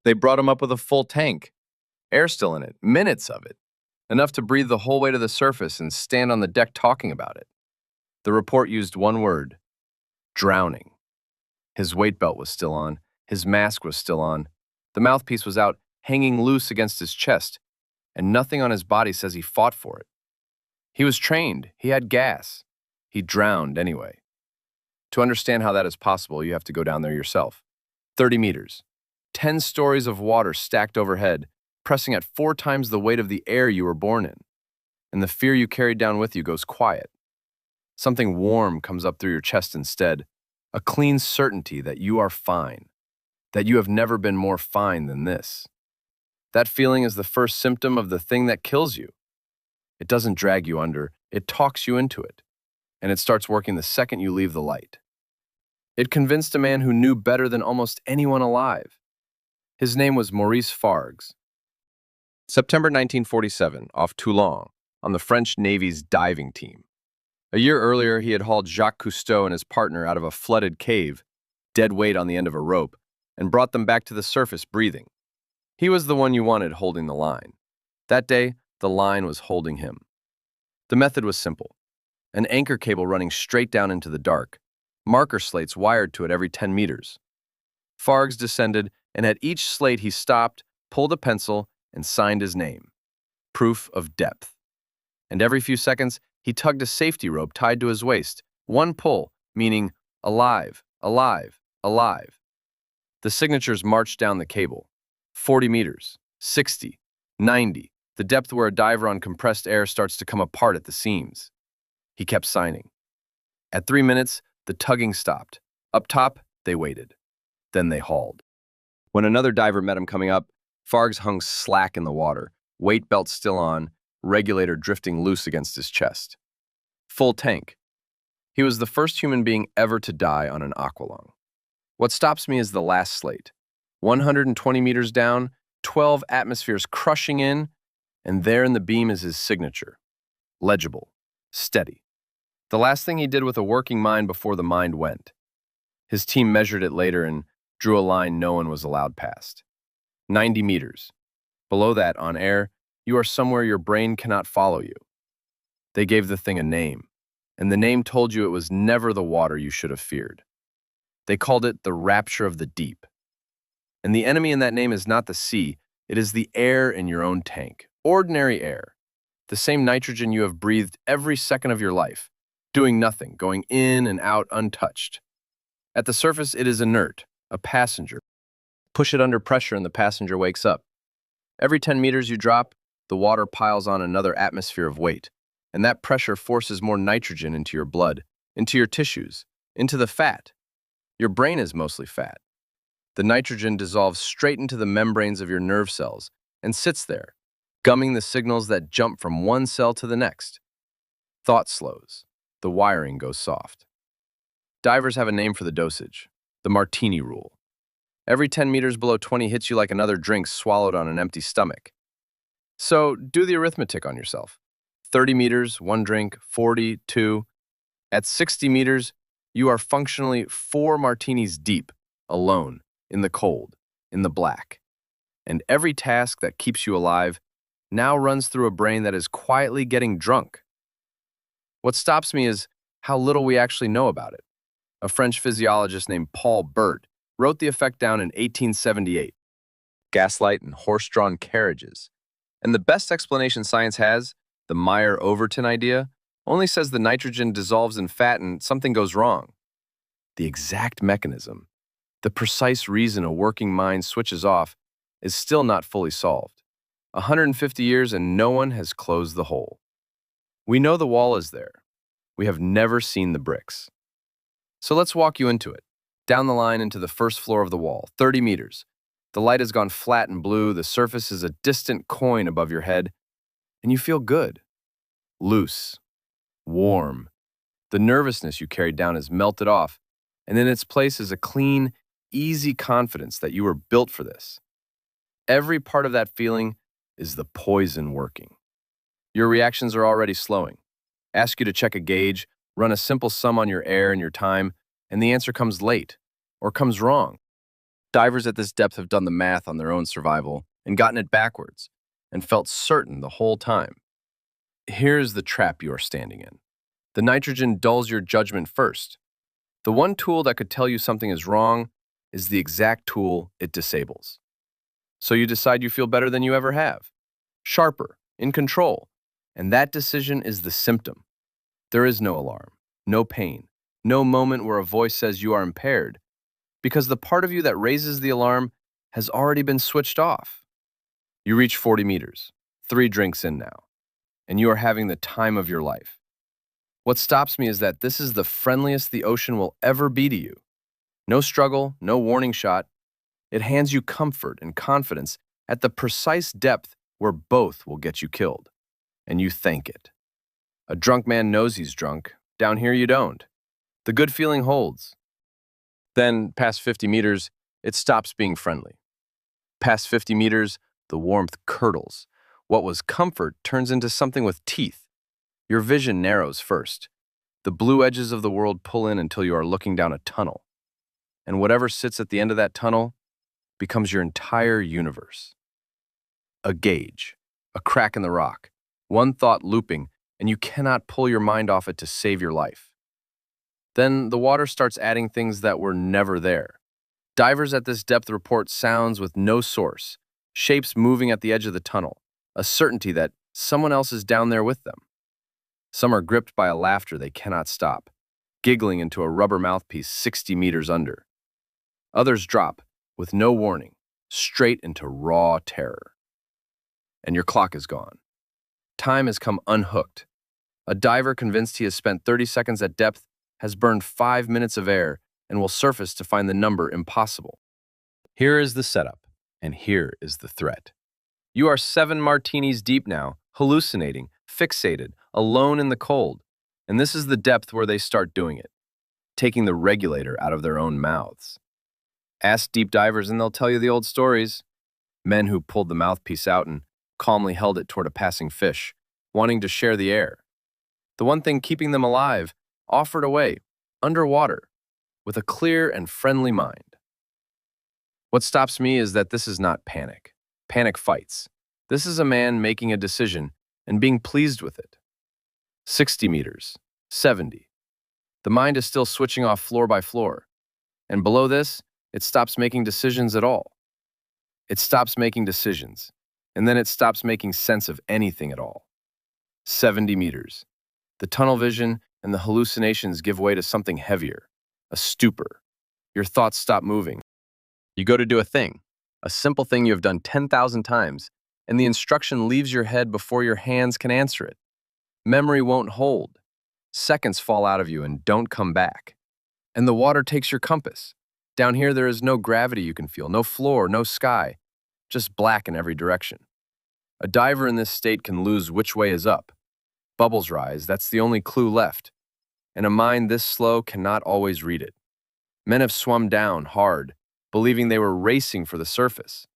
They brought him up with a full tank, air still in it, minutes of it, enough to breathe the whole way to the surface and stand on the deck talking about it. The report used one word: drowning. His weight belt was still on, his mask was still on, the mouthpiece was out, hanging loose against his chest, and nothing on his body says he fought for it. He was trained, he had gas. He drowned anyway. To understand how that is possible, you have to go down there yourself. 30 meters, 10 stories of water stacked overhead, pressing at 4 times the weight of the air you were born in. And the fear you carried down with you goes quiet. Something warm comes up through your chest instead, a clean certainty that you are fine, that you have never been more fine than this. That feeling is the first symptom of the thing that kills you. It doesn't drag you under, it talks you into it, and it starts working the second you leave the light. It convinced a man who knew better than almost anyone alive. His name was Maurice Fargues. September 1947, off Toulon, on the French Navy's diving team. A year earlier, he had hauled Jacques Cousteau and his partner out of a flooded cave, dead weight on the end of a rope, and brought them back to the surface breathing. He was the one you wanted holding the line. That day, the line was holding him. The method was simple: an anchor cable running straight down into the dark, marker slates wired to it every 10 meters. Fargues descended, and at each slate he stopped, pulled a pencil, and signed his name. Proof of depth. And every few seconds, he tugged a safety rope tied to his waist. One pull, meaning alive, alive, alive. The signatures marched down the cable. 40 meters, 60, 90, the depth where a diver on compressed air starts to come apart at the seams. He kept signing. At 3 minutes, the tugging stopped. Up top, they waited. Then they hauled. When another diver met him coming up, Fargues hung slack in the water, weight belt still on, regulator drifting loose against his chest. Full tank. He was the first human being ever to die on an aqualung. What stops me is the last slate. 120 meters down, 12 atmospheres crushing in, and there in the beam is his signature. Legible. Steady. The last thing he did with a working mind before the mind went. His team measured it later and drew a line no one was allowed past. 90 meters. Below that, on air, you are somewhere your brain cannot follow you. They gave the thing a name, and the name told you it was never the water you should have feared. They called it the rapture of the deep. And the enemy in that name is not the sea, it is the air in your own tank. Ordinary air. The same nitrogen you have breathed every second of your life, doing nothing, going in and out untouched. At the surface, it is inert, a passenger. Push it under pressure and the passenger wakes up. Every 10 meters you drop, the water piles on another atmosphere of weight, and that pressure forces more nitrogen into your blood, into your tissues, into the fat. Your brain is mostly fat. The nitrogen dissolves straight into the membranes of your nerve cells and sits there, gumming the signals that jump from one cell to the next. Thought slows. The wiring goes soft. Divers have a name for the dosage: the martini rule. Every 10 meters below 20 hits you like another drink swallowed on an empty stomach. So do the arithmetic on yourself. 30 meters, 1 drink, 40, 2. At 60 meters, you are functionally 4 martinis deep, alone, in the cold, in the black. And every task that keeps you alive now runs through a brain that is quietly getting drunk. What stops me is how little we actually know about it. A French physiologist named Bert wrote the effect down in 1878. Gaslight and horse-drawn carriages. And the best explanation science has, the Meyer-Overton idea, only says the nitrogen dissolves in fat and something goes wrong. The exact mechanism, the precise reason a working mind switches off, is still not fully solved. 150 years and no one has closed the hole. We know the wall is there. We have never seen the bricks. So let's walk you into it. Down the line into the first floor of the wall, 30 meters. The light has gone flat and blue, the surface is a distant coin above your head, and you feel good. Loose. Warm. The nervousness you carried down is melted off, and in its place is a clean, easy confidence that you were built for this. Every part of that feeling is the poison working. Your reactions are already slowing. Ask you to check a gauge, run a simple sum on your air and your time, and the answer comes late, or comes wrong. Divers at this depth have done the math on their own survival and gotten it backwards and felt certain the whole time. Here's the trap you are standing in. The nitrogen dulls your judgment first. The one tool that could tell you something is wrong is the exact tool it disables. So you decide you feel better than you ever have, sharper, in control, and that decision is the symptom. There is no alarm, no pain, no moment where a voice says you are impaired, because the part of you that raises the alarm has already been switched off. You reach 40 meters, 3 drinks in now, and you are having the time of your life. What stops me is that this is the friendliest the ocean will ever be to you. No struggle, no warning shot. It hands you comfort and confidence at the precise depth where both will get you killed, and you thank it. A drunk man knows he's drunk. Down here you don't. The good feeling holds. Then, past 50 meters, it stops being friendly. Past 50 meters, the warmth curdles. What was comfort turns into something with teeth. Your vision narrows first. The blue edges of the world pull in until you are looking down a tunnel. And whatever sits at the end of that tunnel becomes your entire universe. A gauge, a crack in the rock, one thought looping, and you cannot pull your mind off it to save your life. Then the water starts adding things that were never there. Divers at this depth report sounds with no source, shapes moving at the edge of the tunnel, a certainty that someone else is down there with them. Some are gripped by a laughter they cannot stop, giggling into a rubber mouthpiece 60 meters under. Others drop, with no warning, straight into raw terror. And your clock is gone. Time has come unhooked. A diver convinced he has spent 30 seconds at depth has burned 5 minutes of air and will surface to find the number impossible. Here is the setup, and here is the threat. You are 7 martinis deep now, hallucinating, fixated, alone in the cold, and this is the depth where they start doing it, taking the regulator out of their own mouths. Ask deep divers and they'll tell you the old stories. Men who pulled the mouthpiece out and calmly held it toward a passing fish, wanting to share the air. The one thing keeping them alive, offered away, underwater, with a clear and friendly mind. What stops me is that this is not panic. Panic fights. This is a man making a decision and being pleased with it. 60 meters, 70. The mind is still switching off floor by floor. And below this, it stops making decisions at all. It stops making decisions, and then it stops making sense of anything at all. 70 meters. The tunnel vision and the hallucinations give way to something heavier, a stupor. Your thoughts stop moving. You go to do a thing, a simple thing you have done 10,000 times, and the instruction leaves your head before your hands can answer it. Memory won't hold. Seconds fall out of you and don't come back. And the water takes your compass. Down here there is no gravity you can feel, no floor, no sky, just black in every direction. A diver in this state can lose which way is up. Bubbles rise, that's the only clue left. And a mind this slow cannot always read it. Men have swum down hard, believing they were racing for the surface.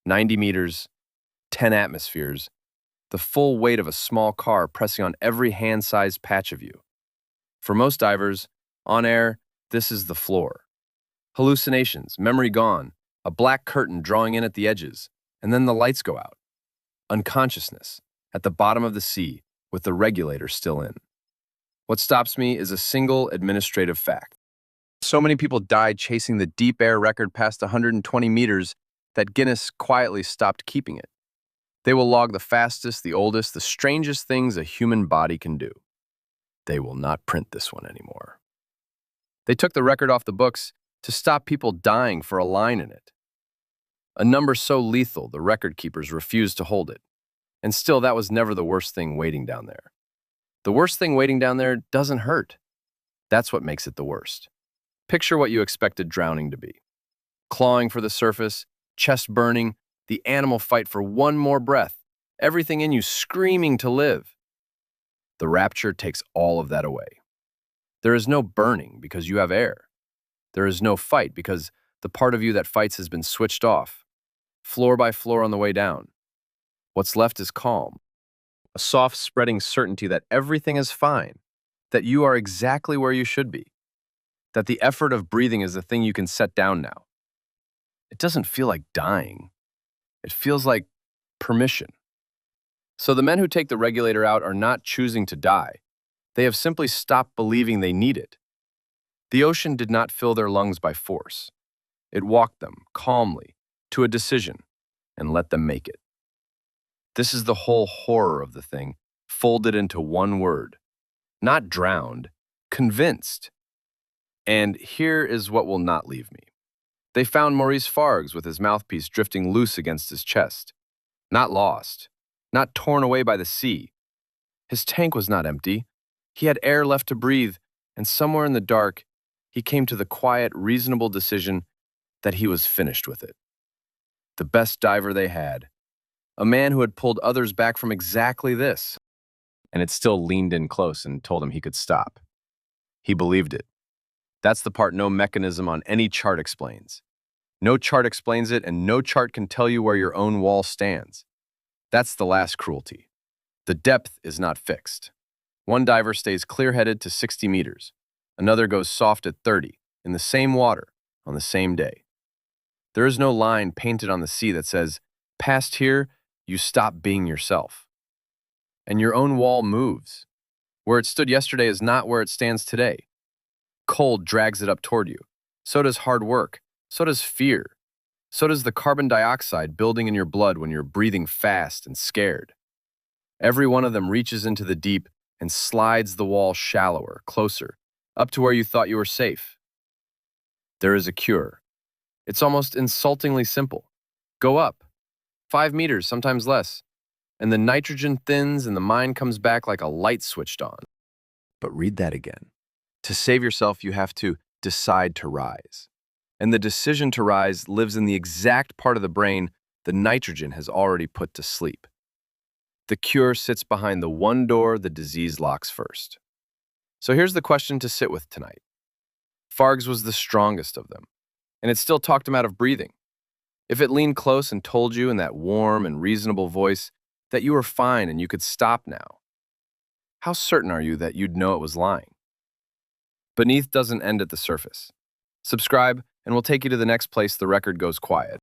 90 meters, 10 atmospheres, the full weight of a small car pressing on every hand-sized patch of you. For most divers, on air, this is the floor. Hallucinations, memory gone, a black curtain drawing in at the edges, and then the lights go out. Unconsciousness, at the bottom of the sea, with the regulator still in. What stops me is a single administrative fact. So many people died chasing the deep air record past 120 meters that Guinness quietly stopped keeping it. They will log the fastest, the oldest, the strangest things a human body can do. They will not print this one anymore. They took the record off the books to stop people dying for a line in it. A number so lethal, the record keepers refused to hold it. And still, that was never the worst thing waiting down there. The worst thing waiting down there doesn't hurt. That's what makes it the worst. Picture what you expected drowning to be. Clawing for the surface, chest burning, the animal fight for one more breath, everything in you screaming to live. The rapture takes all of that away. There is no burning because you have air. There is no fight because the part of you that fights has been switched off, floor by floor on the way down. What's left is calm, a soft spreading certainty that everything is fine, that you are exactly where you should be, that the effort of breathing is the thing you can set down now. It doesn't feel like dying. It feels like permission. So the men who take the regulator out are not choosing to die. They have simply stopped believing they need it. The ocean did not fill their lungs by force. It walked them calmly to a decision and let them make it. This is the whole horror of the thing, folded into one word. Not drowned, convinced. And here is what will not leave me. They found Maurice Fargues with his mouthpiece drifting loose against his chest. Not lost, not torn away by the sea. His tank was not empty. He had air left to breathe, and somewhere in the dark, he came to the quiet, reasonable decision that he was finished with it. The best diver they had. A man who had pulled others back from exactly this. And it still leaned in close and told him he could stop. He believed it. That's the part no mechanism on any chart explains. No chart explains it, and no chart can tell you where your own wall stands. That's the last cruelty. The depth is not fixed. One diver stays clear-headed to 60 meters. Another goes soft at 30, in the same water, on the same day. There is no line painted on the sea that says, past here, you stop being yourself. And your own wall moves. Where it stood yesterday is not where it stands today. Cold drags it up toward you. So does hard work. So does fear. So does the carbon dioxide building in your blood when you're breathing fast and scared. Every one of them reaches into the deep and slides the wall shallower, closer, up to where you thought you were safe. There is a cure. It's almost insultingly simple. Go up. 5 meters, sometimes less. And the nitrogen thins and the mind comes back like a light switched on. But read that again. To save yourself, you have to decide to rise. And the decision to rise lives in the exact part of the brain the nitrogen has already put to sleep. The cure sits behind the one door the disease locks first. So here's the question to sit with tonight. Fargues was the strongest of them, and it still talked him out of breathing. If it leaned close and told you in that warm and reasonable voice that you were fine and you could stop now, how certain are you that you'd know it was lying? Beneath doesn't end at the surface. Subscribe, and we'll take you to the next place the record goes quiet.